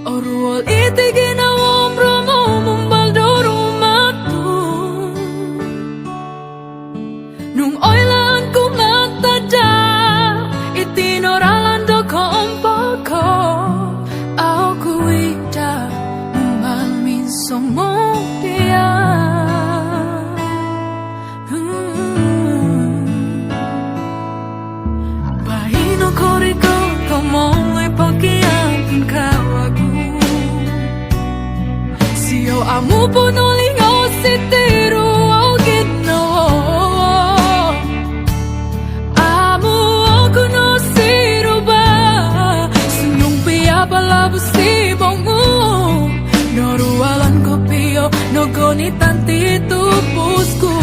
Oruol itigin ang ombro mo, mumbaldo rumatu. Nung oilan kumatadya, itinoralan do ko ang pagko. Ako kuwita, mumalmin sa mong diya. Bahino ko riko, kamo'y pakiyampin ka. Siyo amo po nuling o sitiro o gitnawo. Amo ako no siro ba? Sunong piya pala busibong mo. Norualan ko piyo, no gonitan titupos ko.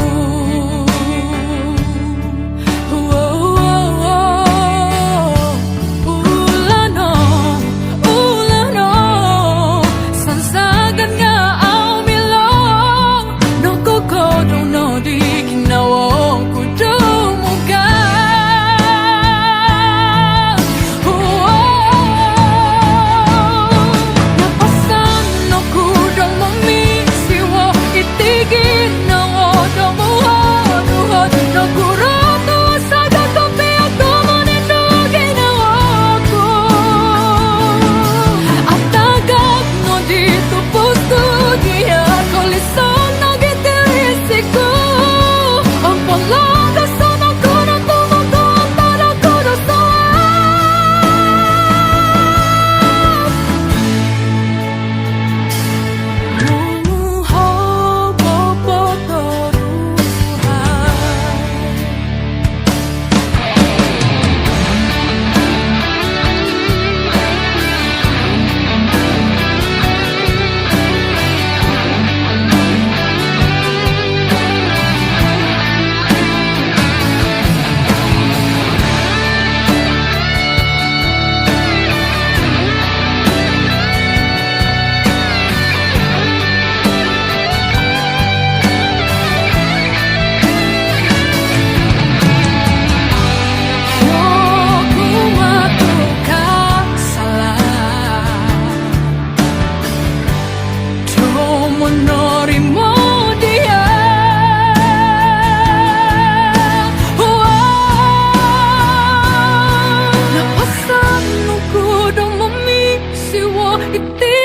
Iti